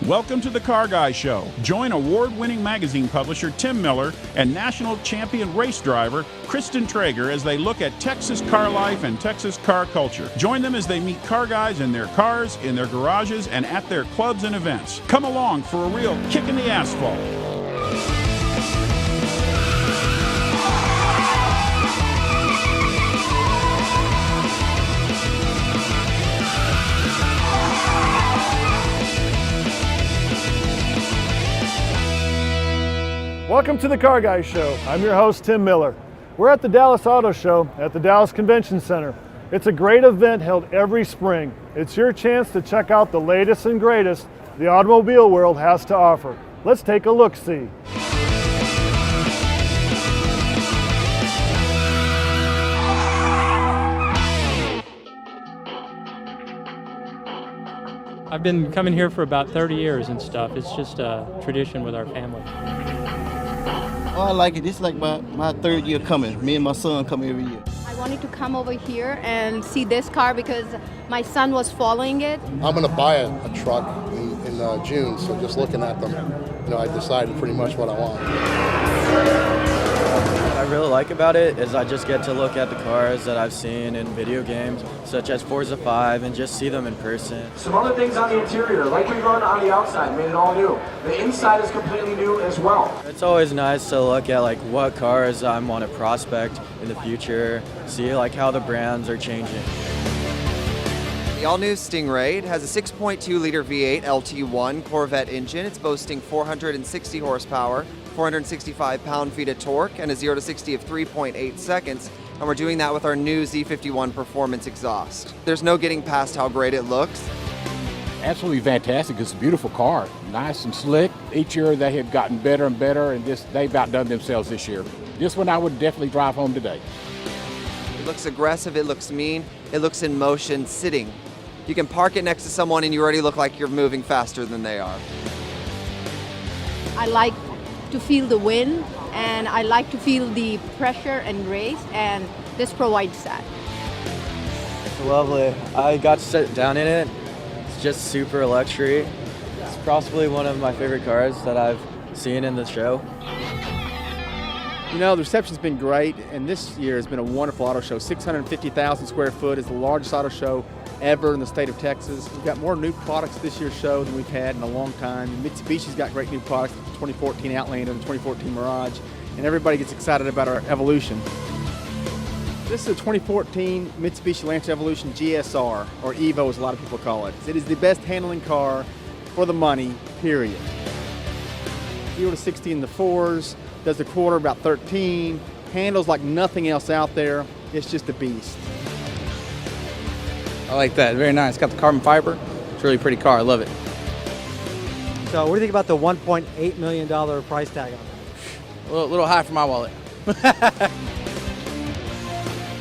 Welcome to the Car Guy Show. Join award-winning magazine publisher Tim Miller and national champion race driver Kristen Traeger as they look at Texas car life and Texas car culture. Join them as they meet car guys in their cars, in their garages, and at their clubs and events. Come along for a real kick in the asphalt. Welcome to the Car Guy Show. I'm your host, Tim Miller. We're at the Dallas Auto Show at the Dallas Convention Center. It's a great event held every spring. It's your chance to check out the latest and greatest the automobile world has to offer. Let's take a look-see. I've been coming here for about 30 years and stuff. It's just a tradition with our family. Oh, I like it. This is like my third year coming. Me and my son come every year. I wanted to come over here and see this car because my son was following it. I'm going to buy a truck in June, so just looking at them, I decided pretty much what I want. What I really like about it is I just get to look at the cars that I've seen in video games, such as Forza 5, and just see them in person. Some other things on the interior, like we run on the outside, made it all new. The inside is completely new as well. It's always nice to look at what cars I want to prospect in the future, see how the brands are changing. The all-new Stingray has a 6.2-liter V8 LT1 Corvette engine. It's boasting 460 horsepower, 465 pound-feet of torque, and a 0 to 60 of 3.8 seconds. And we're doing that with our new Z51 Performance exhaust. There's no getting past how great it looks. Absolutely fantastic. It's a beautiful car, nice and slick. Each year they have gotten better and better, and they've outdone themselves this year. This one I would definitely drive home today. It looks aggressive, it looks mean, it looks in motion, sitting. You can park it next to someone and you already look like you're moving faster than they are. I like to feel the wind and I like to feel the pressure and grace, and this provides that. It's lovely. I got to sit down in it. It's just super luxury. It's possibly one of my favorite cars that I've seen in the show. The reception's been great, and this year has been a wonderful auto show. 650,000 square foot is the largest auto show ever in the state of Texas. We've got more new products this year's show than we've had in a long time. Mitsubishi's got great new products, the 2014 Outlander and the 2014 Mirage, and everybody gets excited about our Evolution. This is a 2014 Mitsubishi Lancer Evolution GSR, or Evo as a lot of people call it. It is the best handling car for the money, period. 0 to 60 in the 4s, does the quarter about 13, handles like nothing else out there. It's just a beast. I like that, very nice. Got the carbon fiber. It's a really pretty car, I love it. So what do you think about the $1.8 million price tag on it? A little high for my wallet.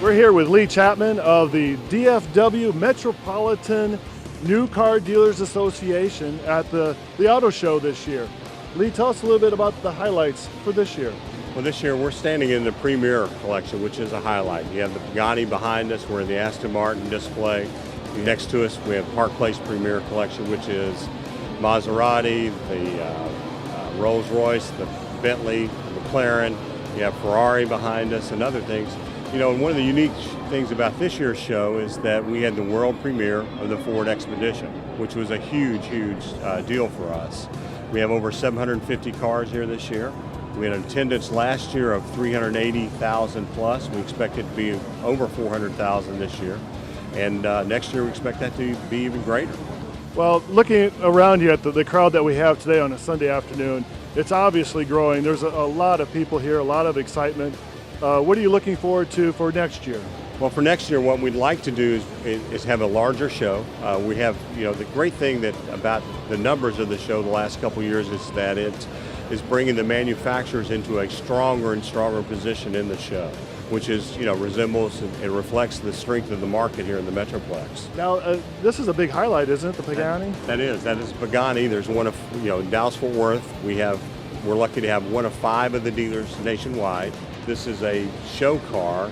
We're here with Lee Chapman of the DFW Metropolitan New Car Dealers Association at the auto show this year. Lee, tell us a little bit about the highlights for this year. Well, this year we're standing in the Premier collection, which is a highlight. You have the Pagani behind us, we're in the Aston Martin display. Next to us we have Park Place Premier collection, which is Maserati, the Rolls-Royce, the Bentley, the McLaren. You have Ferrari behind us and other things. And one of the unique things about this year's show is that we had the world premiere of the Ford Expedition, which was a huge deal for us. We have over 750 cars here this year. We had an attendance last year of 380,000 plus. We expect it to be over 400,000 this year. And next year we expect that to be even greater. Well, looking around you at the crowd that we have today on a Sunday afternoon, it's obviously growing. There's a lot of people here, a lot of excitement. What are you looking forward to for next year? Well, for next year, what we'd like to do is have a larger show. We have, the great thing about the numbers of the show the last couple of years is that it is bringing the manufacturers into a stronger and stronger position in the show, which is, resembles and reflects the strength of the market here in the Metroplex. Now, this is a big highlight, isn't it, the Pagani? That is Pagani. There's one of, in Dallas-Fort Worth, we're lucky to have one of 5 of the dealers nationwide. This is a show car,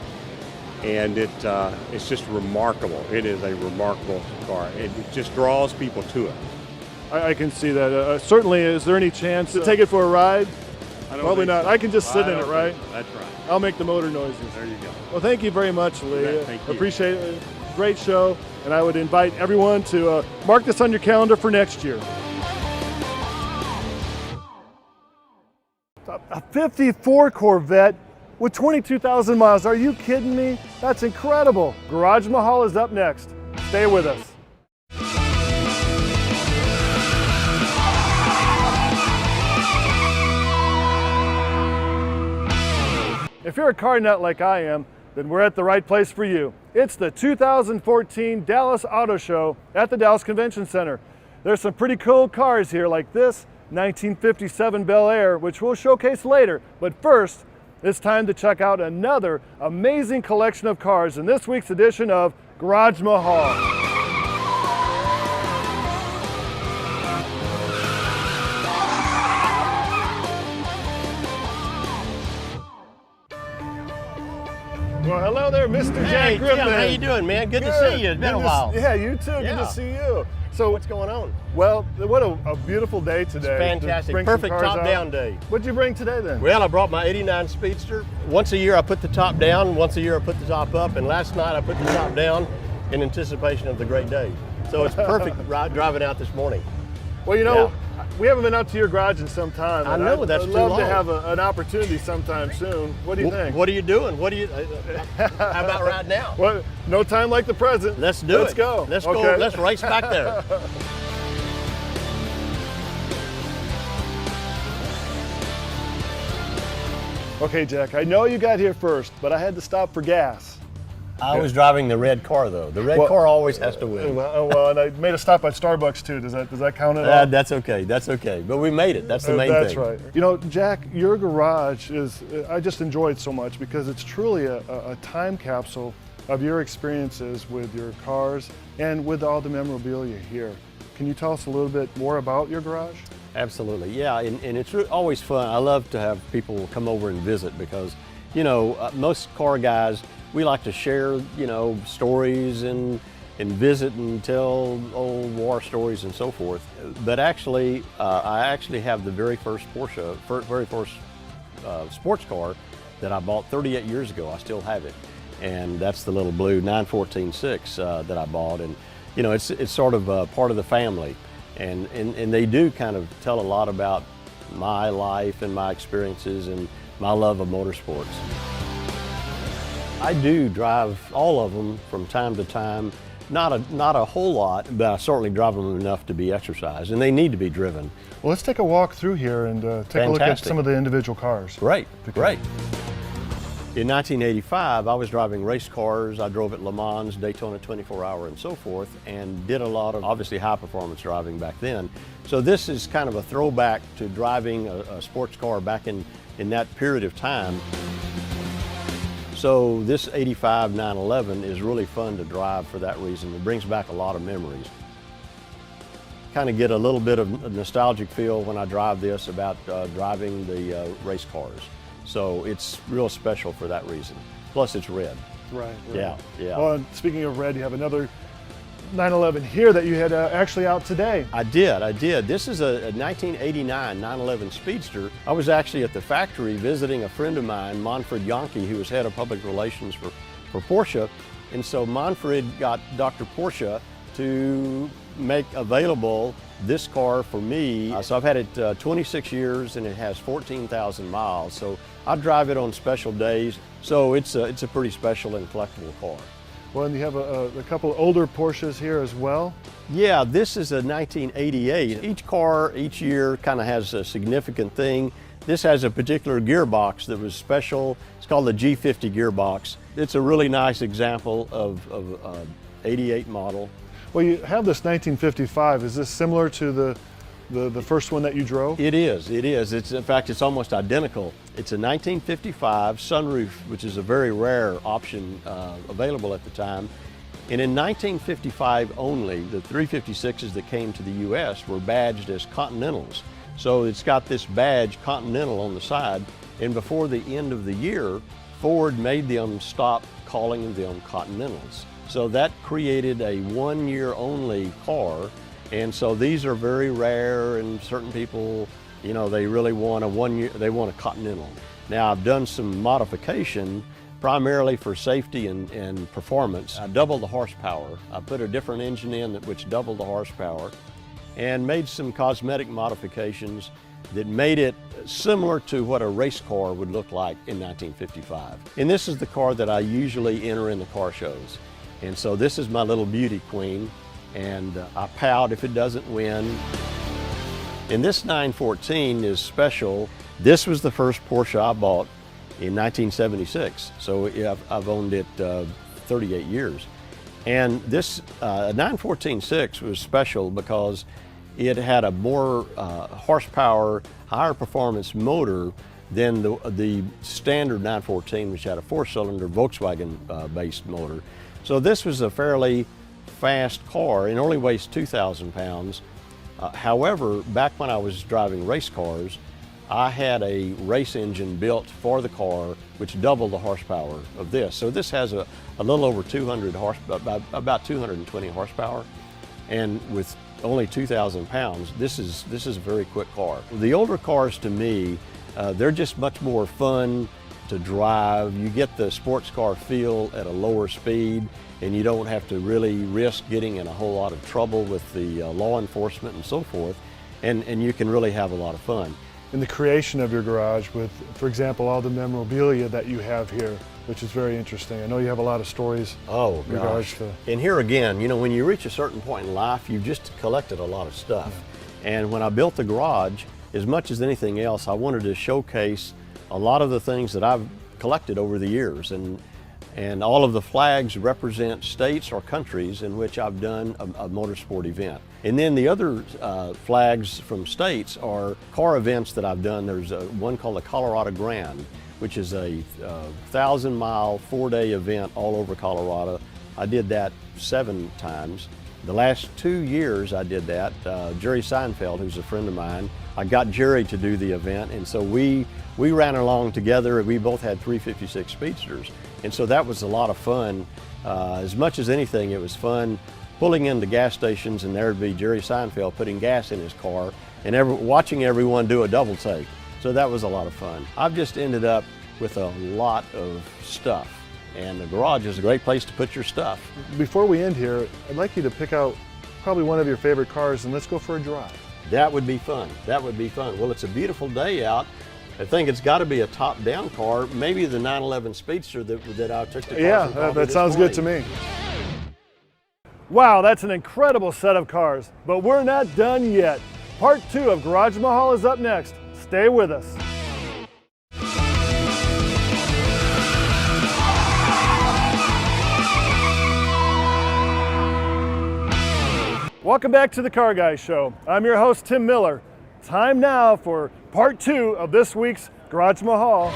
and it's just remarkable. It is a remarkable car. It just draws people to it. I can see that. Certainly, is there any chance to take it for a ride? Probably not. So. I can just sit in it, right? That's right. I'll make the motor noises. There you go. Well, thank you very much, Lee. Thank you. Appreciate it. Great show, and I would invite everyone to mark this on your calendar for next year. A 54 Corvette with 22,000 miles. Are you kidding me? That's incredible. Garage Mahal is up next. Stay with us. If you're a car nut like I am, then we're at the right place for you. It's the 2014 Dallas Auto Show at the Dallas Convention Center. There's some pretty cool cars here like this 1957 Bel Air, which we'll showcase later. But first, it's time to check out another amazing collection of cars in this week's edition of Garage Mahal. Well, hello there, Mr. Jack Griffin. Tim, how you doing, man? Good to see you. It's been a while. Yeah, you too. Good to see you. So, what's going on? Well, what a beautiful day today. It's fantastic. Perfect top-down day. What'd you bring today then? Well, I brought my '89 Speedster. Once a year I put the top down, once a year I put the top up, and last night I put the top down in anticipation of the great day. So it's perfect driving out this morning. Well, you know, we haven't been out to your garage in some time. I know, that's too long. I'd love to have an opportunity sometime soon. What do you think? What are you doing? How about right now? Well, no time like the present. Let's do it. Let's go. Let's go. Let's race back there. Okay, Jack, I know you got here first, but I had to stop for gas. I was driving the red car, though. The red car always has to win. Well, and I made a stop at Starbucks, too. Does that count at all? That's okay. That's okay. But we made it. That's the main thing. That's right. You know, Jack, your garage is, I just enjoy it so much because it's truly a time capsule of your experiences with your cars and with all the memorabilia here. Can you tell us a little bit more about your garage? Absolutely, yeah, and it's always fun. I love to have people come over and visit because, you know, most car guys, we like to share, you know, stories and visit and tell old war stories and so forth. But actually, I actually have the very first sports car that I bought 38 years ago. I still have it, and that's the little blue 914-6 that I bought. And you know, it's sort of part of the family, and they do kind of tell a lot about my life and my experiences and my love of motorsports. I do drive all of them from time to time. Not a whole lot, but I certainly drive them enough to be exercised, and they need to be driven. Well, let's take a walk through here and take a look at some of the individual cars. Right, right. In 1985, I was driving race cars. I drove at Le Mans, Daytona 24-hour, and so forth, and did a lot of, obviously, high-performance driving back then. So this is kind of a throwback to driving a sports car back in that period of time. So this 85 911 is really fun to drive for that reason. It brings back a lot of memories. Kind of get a little bit of a nostalgic feel when I drive this about driving the race cars. So it's real special for that reason. Plus it's red. Right. Yeah, yeah. Well, and speaking of red, you have another 911 here that you had actually out today. I did. This is a 1989 911 Speedster. I was actually at the factory visiting a friend of mine, Manfred Yankee, who was head of public relations for Porsche. And so Manfred got Dr. Porsche to make available this car for me. So I've had it 26 years and it has 14,000 miles. So I drive it on special days. So it's a pretty special and collectible car. Well, and you have a couple older Porsches here as well. Yeah, this is a 1988. Each car, each year, kind of has a significant thing. This has a particular gearbox that was special. It's called the G50 gearbox. It's a really nice example of 88 model. Well, you have this 1955. Is this similar to the first one that you drove? It is. In fact, it's almost identical. It's a 1955 sunroof, which is a very rare option available at the time. And in 1955 only, the 356s that came to the U.S. were badged as Continentals. So it's got this badge, Continental, on the side. And before the end of the year, Ford made them stop calling them Continentals. So that created a one-year only car. And so these are very rare, and certain people, you know, they really want they want a Continental. Now I've done some modification primarily for safety and performance. I doubled the horsepower. I put a different engine in which doubled the horsepower, and made some cosmetic modifications that made it similar to what a race car would look like in 1955. And this is the car that I usually enter in the car shows. And so this is my little beauty queen, and I pout if it doesn't win. And this 914 is special. This was the first Porsche I bought in 1976, so I've owned it 38 years. And this 914.6 was special because it had a more horsepower, higher performance motor than the standard 914, which had a 4-cylinder Volkswagen-based motor. So this was a fairly fast car and only weighs 2,000 pounds. However, back when I was driving race cars, I had a race engine built for the car which doubled the horsepower of this. So this has a little over 200 horsepower, about 220 horsepower, and with only 2,000 pounds, this is a very quick car. The older cars, to me, they're just much more fun to drive. You get the sports car feel at a lower speed, and you don't have to really risk getting in a whole lot of trouble with the law enforcement and so forth, and you can really have a lot of fun. In the creation of your garage with, for example, all the memorabilia that you have here, which is very interesting. I know you have a lot of stories. Oh, gosh. And here again, you know, when you reach a certain point in life, you've just collected a lot of stuff. Yeah. And when I built the garage, as much as anything else, I wanted to showcase a lot of the things that I've collected over the years. And all of the flags represent states or countries in which I've done a motorsport event. And then the other flags from states are car events that I've done. There's one called the Colorado Grand, which is a 1,000-mile, 4-day event all over Colorado. I did that 7 times. The last 2 years I did that. Jerry Seinfeld, who's a friend of mine, I got Jerry to do the event, and so we ran along together. We both had 356 Speedsters, and so that was a lot of fun. As much as anything, it was fun pulling into gas stations, and there'd be Jerry Seinfeld putting gas in his car and watching everyone do a double take. So that was a lot of fun. I've just ended up with a lot of stuff, and the garage is a great place to put your stuff. Before we end here, I'd like you to pick out probably one of your favorite cars and let's go for a drive. That would be fun. That would be fun. Well, it's a beautiful day out. I think it's got to be a top-down car, maybe the 911 Speedster that I took to. Yeah, that sounds good to me. Wow, that's an incredible set of cars, but we're not done yet. Part 2 of Garage Mahal is up next. Stay with us. Welcome back to the Car Guy Show. I'm your host, Tim Miller. Time now for part 2 of this week's Garage Mahal.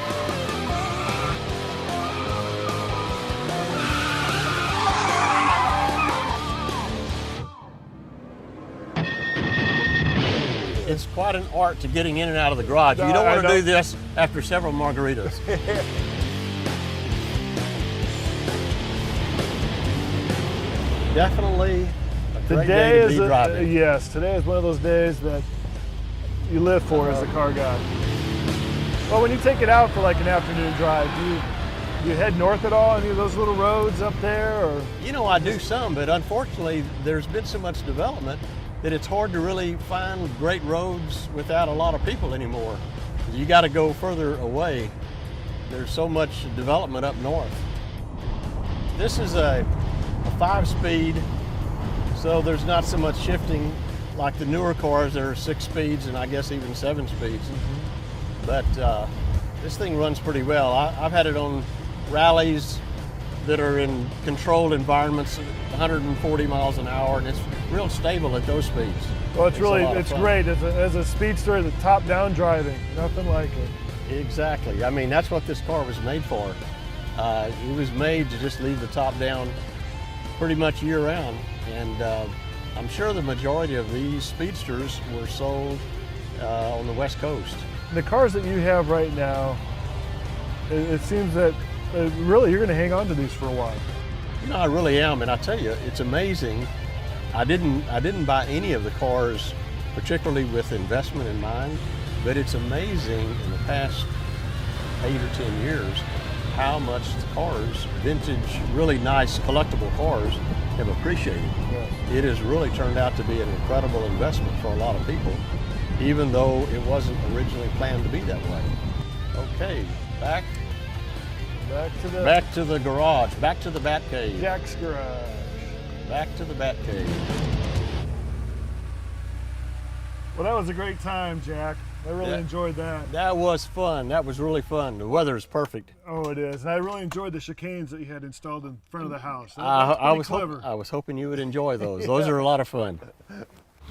It's quite an art to getting in and out of the garage. You don't want to do this after several margaritas. Definitely a great day to be driving. Yes, today is one of those days that you live for as a car guy. Well, when you take it out for like an afternoon drive, do you head north at all? Any of those little roads up there? Or? You know, I do some, but unfortunately, there's been so much development that it's hard to really find great roads without a lot of people anymore. You got to go further away. There's so much development up north. This is a 5-speed, so there's not so much shifting like the newer cars that are 6 speeds and I guess even 7 speeds. Mm-hmm. But this thing runs pretty well. I've had it on rallies that are in controlled environments, 140 miles an hour, and it's real stable at those speeds. Well, it's great as a speedster, the top-down driving, nothing like it. Exactly. I mean, that's what this car was made for. It was made to just leave the top down pretty much year-round, and I'm sure the majority of these speedsters were sold on the West Coast. The cars that you have right now, it seems that really you're going to hang on to these for a while. No, I really am, and I tell you, it's amazing I didn't buy any of the cars particularly with investment in mind, but it's amazing in the past 8 or 10 years how much the cars, vintage, really nice collectible cars, have appreciated. Yes. It has really turned out to be an incredible investment for a lot of people, even though it wasn't originally planned to be that way. Okay, back to the garage, back to the Bat Cave. Jack's garage. Back to the Bat Cave. Well, that was a great time, Jack. I really enjoyed that. That was fun. That was really fun. The weather is perfect. Oh, it is. And I really enjoyed the chicanes that you had installed in front of the house. I was hoping you would enjoy those. Those are a lot of fun.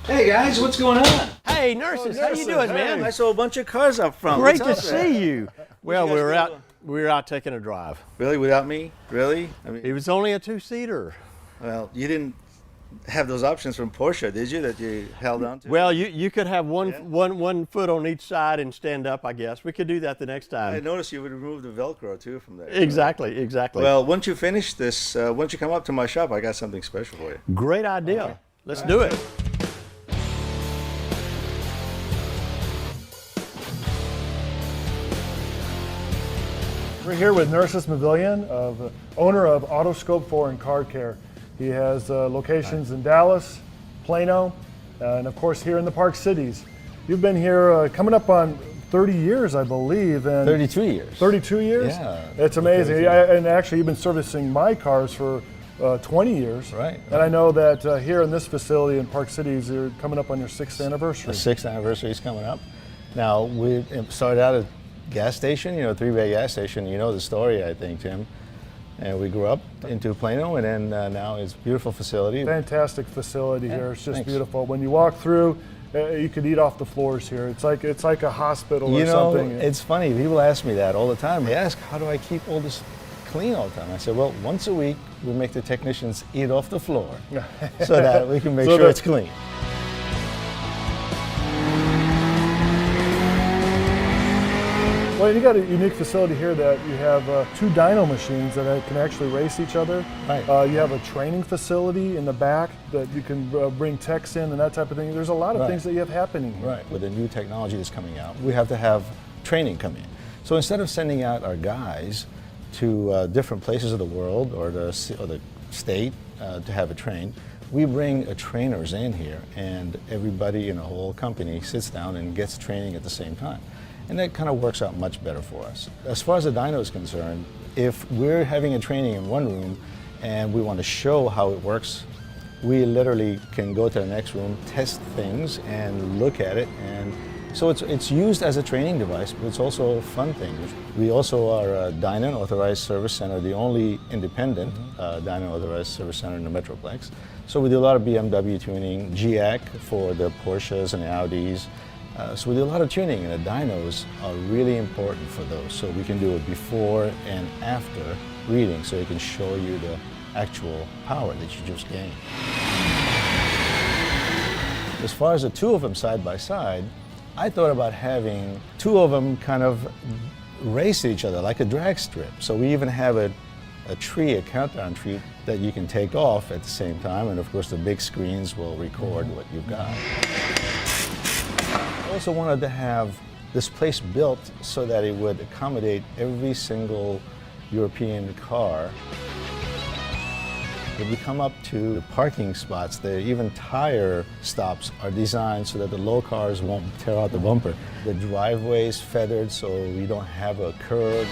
Hey guys, what's going on? Hey, Nerces, how you doing, man? I saw a bunch of cars up front. Great to see you. Well, we were out taking a drive. Really, without me? Really? I mean, it was only a 2-seater. Well, you didn't have those options from Porsche, did you? That you held on to? Well, you could have one foot on each side and stand up. I guess we could do that the next time. I noticed you would remove the Velcro too from there. Exactly. Well, once you finish this, once you come up to my shop, I got something special for you. Great idea. Okay. Let's do it. We're here with Nerces Mavelian, owner of Autoscope Foreign Car Care. He has locations in Dallas, Plano, and of course here in the Park Cities. You've been here coming up on 30 years, I believe. And 32 years. 32 years? Yeah. It's amazing. And actually you've been servicing my cars for 20 years. Right. And I know that here in this facility in Park Cities, you're coming up on your 6th anniversary. The 6th anniversary is coming up. Now, we started out at a gas station, 3-bay gas station. You know the story, I think, Tim. And we grew up into Plano, and then now it's a beautiful facility. Fantastic facility here. It's just beautiful. When you walk through, you could eat off the floors here. It's like a hospital or something. It's funny. People ask me that all the time. They ask, how do I keep all this clean all the time? I said, well, once a week, we make the technicians eat off the floor so that we can make sure it's clean. Well, you got a unique facility here that you have 2 dyno machines that can actually race each other. Right. You have a training facility in the back that you can bring techs in and that type of thing. There's a lot of things that you have happening here. Right. With the new technology that's coming out, we have to have training come in. So instead of sending out our guys to different places of the world or the state to have it trained, we bring trainers in here, and everybody in the whole company sits down and gets training at the same time. And that kind of works out much better for us. As far as the dyno is concerned, if we're having a training in one room and we want to show how it works, we literally can go to the next room, test things, and look at it. And so it's used as a training device, but it's also a fun thing. We also are a Dyno Authorized Service Center, the only independent Dyno Authorized Service Center in the Metroplex. So we do a lot of BMW tuning, GIAC for the Porsches and the Audis. So we do a lot of tuning, and the dynos are really important for those. So we can do a before and after reading, so it can show you the actual power that you just gained. As far as the 2 of them side by side, I thought about having 2 of them kind of race each other like a drag strip. So we even have a countdown tree that you can take off at the same time, and of course the big screens will record what you've got. I also wanted to have this place built so that it would accommodate every single European car. When we come up to the parking spots, even tire stops are designed so that the low cars won't tear out the bumper. The driveway is feathered so you don't have a curb.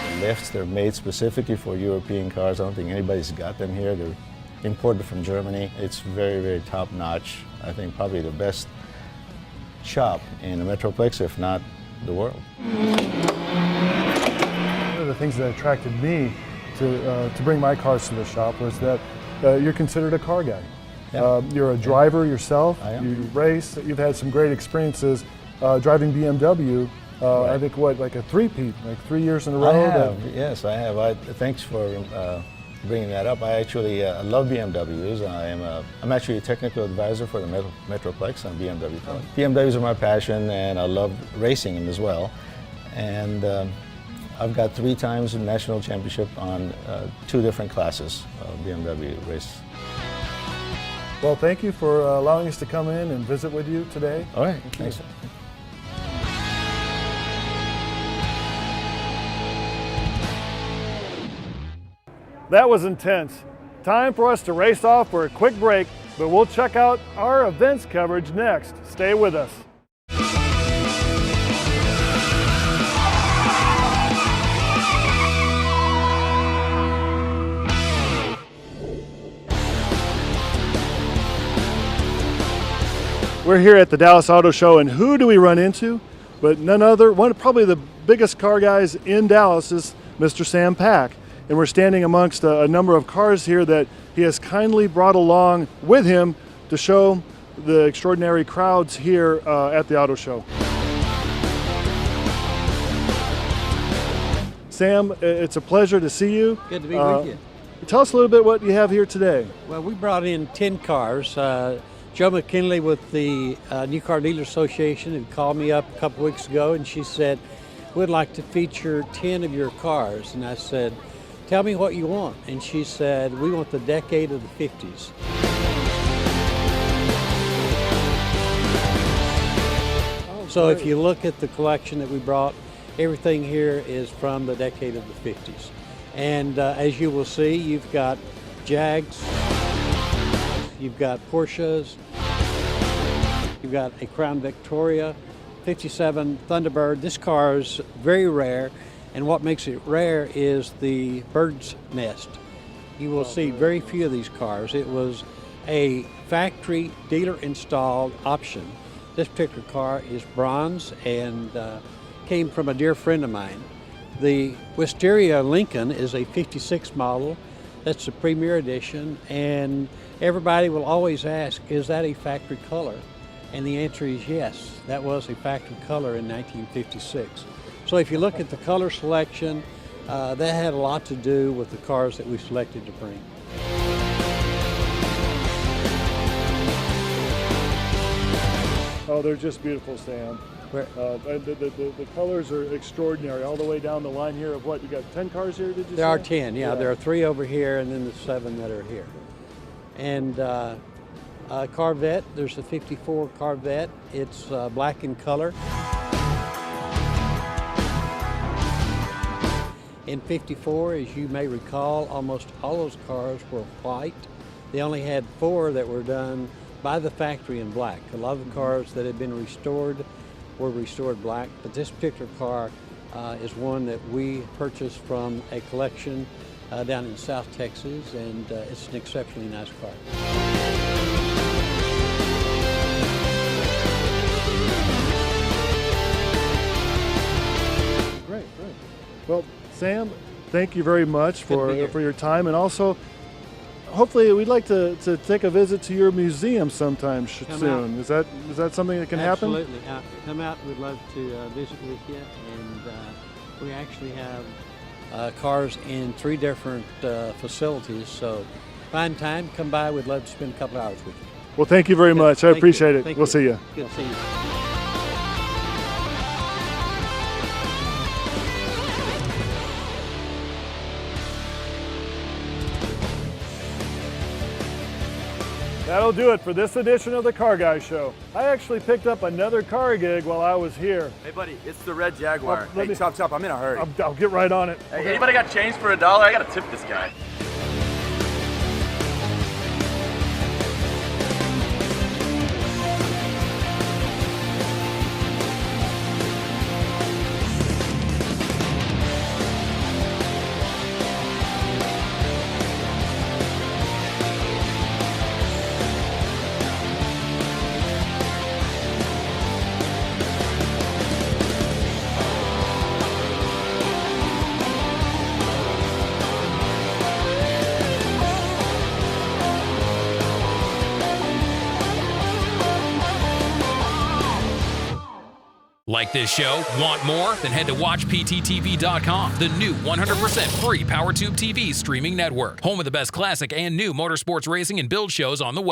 The lifts, they're made specifically for European cars. I don't think anybody's got them here. They're imported from Germany. It's very, very top-notch. I think probably the best shop in the Metroplex, if not the world. One of the things that attracted me to bring my cars to the shop was that you're considered a car guy. Yeah. You're a driver yourself. I am. You race. You've had some great experiences driving BMW. I think like a 3-peat, like 3 years in a row. I have. Yes, I have. Thanks for bringing that up. I actually love BMWs. I'm actually a technical advisor for the Metroplex on BMW. BMWs are my passion, and I love racing them as well. And I've got 3 times a national championship on 2 different classes of BMW race. Well, thank you for allowing us to come in and visit with you today. All right, Thank you. thanks. That was intense. Time for us to race off for a quick break, but we'll check out our events coverage next. Stay with us. We're here at the Dallas Auto Show, and who do we run into? But none other, probably the biggest car guys in Dallas is Mr. Sam Pack. And we're standing amongst a number of cars here that he has kindly brought along with him to show the extraordinary crowds here at the auto show. Sam, it's a pleasure to see you. Good to be with you. Tell us a little bit what you have here today. Well, we brought in 10 cars. Joe McKinley with the New Car Dealer Association had called me up a couple weeks ago, and she said, we'd like to feature 10 of your cars. And I said, tell me what you want. And she said, we want the decade of the 50s. So if you look at the collection that we brought, everything here is from the decade of the 50s. And as you will see, you've got Jags, you've got Porsches, you've got a Crown Victoria, 57 Thunderbird. This car is very rare, and what makes it rare is the bird's nest. You will see very few of these cars. It was a factory dealer installed option. This particular car is bronze and came from a dear friend of mine. The Wisteria Lincoln is a 56 model. That's the Premier Edition, and everybody will always ask, is that a factory color? And the answer is yes, that was a factory color in 1956. So if you look at the color selection, that had a lot to do with the cars that we selected to bring. Oh, they're just beautiful, Sam. The colors are extraordinary all the way down the line here of what? You got 10 cars here, did you say? There are 10, yeah. There are 3 over here and then the 7 that are here. And Corvette, there's a 54 Corvette. It's black in color. In 54, as you may recall, almost all those cars were white. They only had 4 that were done by the factory in black. A lot of the cars that had been restored were restored black, but this particular car is one that we purchased from a collection down in South Texas, and it's an exceptionally nice car. Great. Well, Sam, thank you very much for your time, and also hopefully we'd like to take a visit to your museum sometime soon. Is that something that can happen? Absolutely. Come out. We'd love to visit with you, and we actually have cars in 3 different facilities. So find time, come by. We'd love to spend a couple hours with you. Well, thank you very much. I appreciate it. We'll see you. Good to see you. That'll do it for this edition of the Car Guy Show. I actually picked up another car gig while I was here. Hey buddy, it's the red Jaguar. Hey, chop, I'm in a hurry. I'll get right on it. Hey, anybody got change for $1? I gotta tip this guy. Like this show? Want more? Then head to WatchPTTV.com, the new 100% free PowerTube TV streaming network. Home of the best classic and new motorsports racing and build shows on the web.